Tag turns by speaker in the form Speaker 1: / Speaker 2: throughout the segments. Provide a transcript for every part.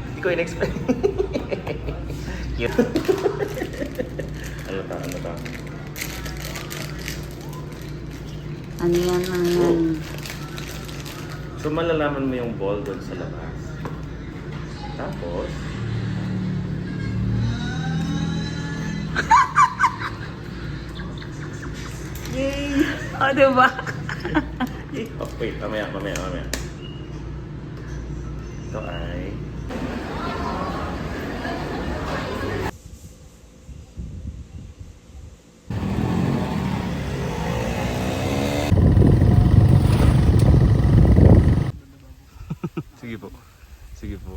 Speaker 1: Hindi ko in-explain. Ano ta? Ano ta?
Speaker 2: Ano yan, ano yan?
Speaker 1: So malalaman mo yung ball doon sa labas. Tapos,
Speaker 2: Yay! O, diba?
Speaker 1: oh wait, mamaya. Ito ay Sige po. Sige po.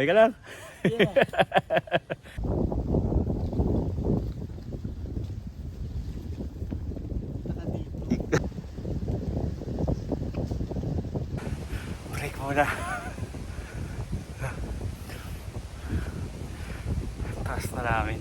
Speaker 1: Okay ka lang?
Speaker 2: Yeah.
Speaker 1: Break muna. Taas na namin.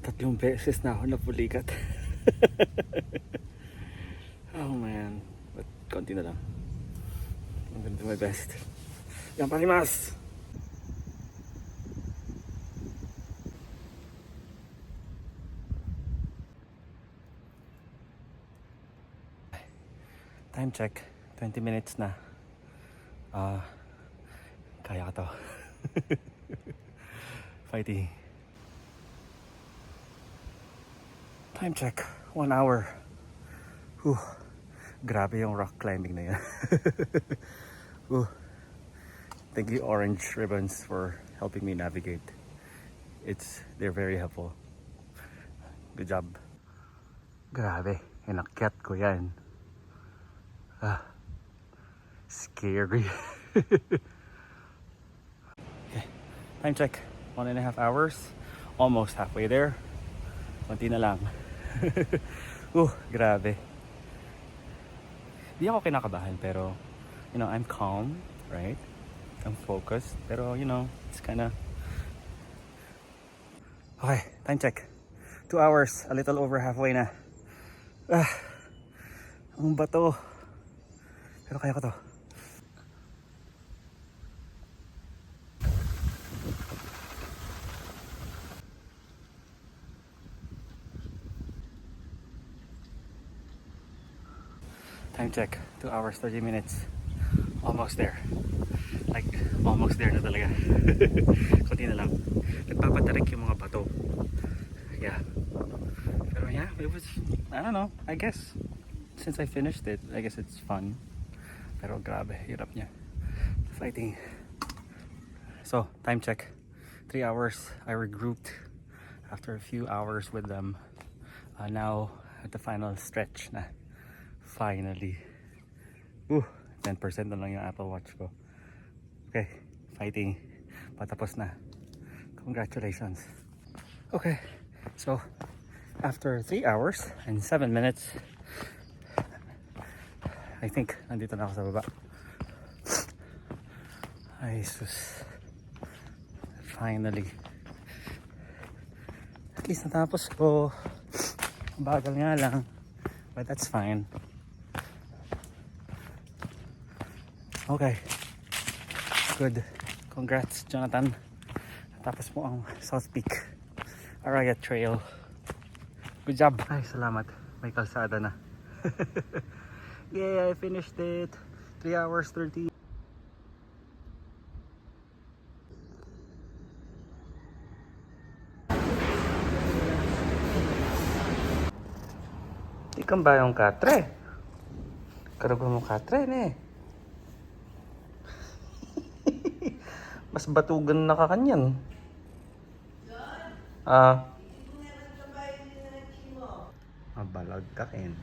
Speaker 1: Tatlong beses na ako napulikat. Oh man. But konti na lang. I'm gonna do my best. Yan palimas! Time check. 20 minutes na. Kaya ka to. Fighting. Time check. 1 hour. Whew. Grabe yung rock climbing na yan. Thank you Orange Ribbons for helping me navigate. They're very helpful. Good job. Grabe, inakyat ko yan. Scary. Okay, time check. 1.5 hours. Almost halfway there. Konti na lang. Grabe. Di ako kinakabahan pero I'm calm, right? I'm focused pero it's kinda okay. Time check. 2 hours, a little over halfway na. Ang bato, pero kaya ko to. Time check. 2 hours 30 minutes. Almost there. Like, almost there na talaga. Kunti na lang. Nagpapatarik yung mga bato. Yeah. Pero yeah, it was, I don't know. I guess, since I finished it, I guess it's fun. Pero grabe, hirap niya. Fighting. So, time check. 3 hours. I regrouped after a few hours with them. Now, at the final stretch na. Finally. 10% na lang yung Apple Watch ko. Okay, fighting. Patapos na. Congratulations. Okay, so after 3 hours and 7 minutes, I think nandito na ako sa baba. Ay, sus. Finally. At least natapos ko. Bagal nga lang. But that's fine. Okay. Good. Congrats, Jonathan. Tapos mo ang South Peak Arayat Trail. Good job. Ay, salamat. May kalsada na. Yay, I finished it. 3 hours 30. Ikan ba yung katre? Karugo mo katre, ne? Mas batugan na ka kanyan. Mabalag ka kin.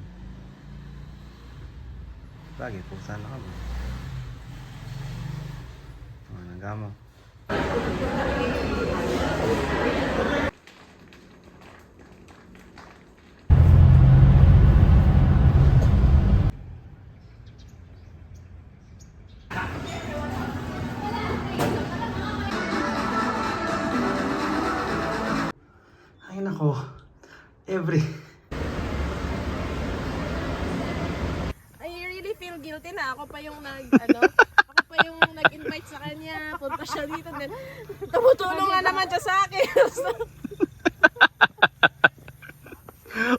Speaker 1: Lagi po sana ka mo. Gamo. Ay nako.
Speaker 3: I really feel guilty na ako pa yung ako pa yung nag-invite sa kanya. Punta siya dito. Then, tumutulong nga naman siya sa akin.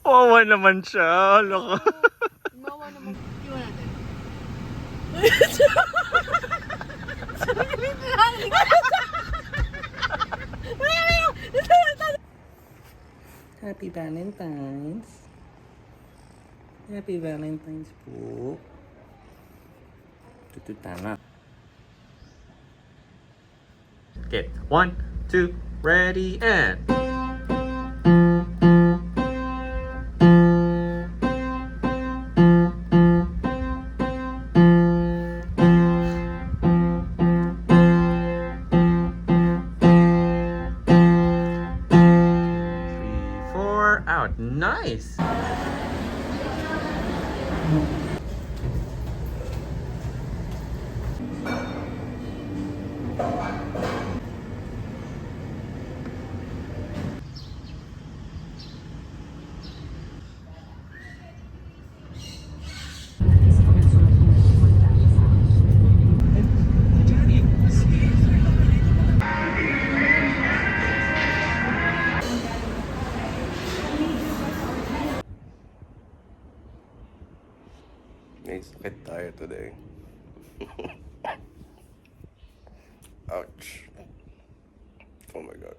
Speaker 1: Wawa naman siya. Loko.
Speaker 3: Mawa naman. Iwan natin.
Speaker 1: Happy Valentine's. Happy Valentine's po. Tututan na. Okay, 1, 2, ready, and... Out. Nice.
Speaker 4: May sakit tayo today. Ouch. Oh my God.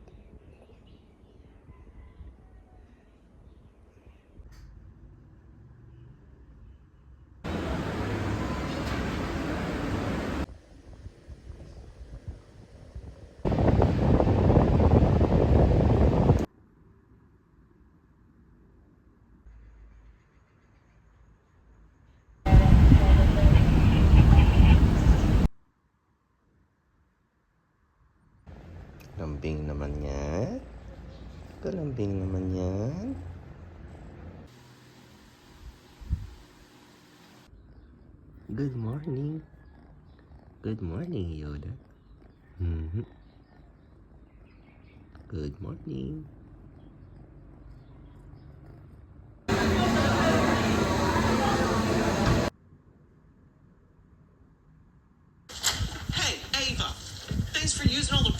Speaker 4: Lambing naman yan. Kalambing naman yan. Good morning. Good morning, Yoda. Good morning.
Speaker 5: Hey, Ava, thanks for using all the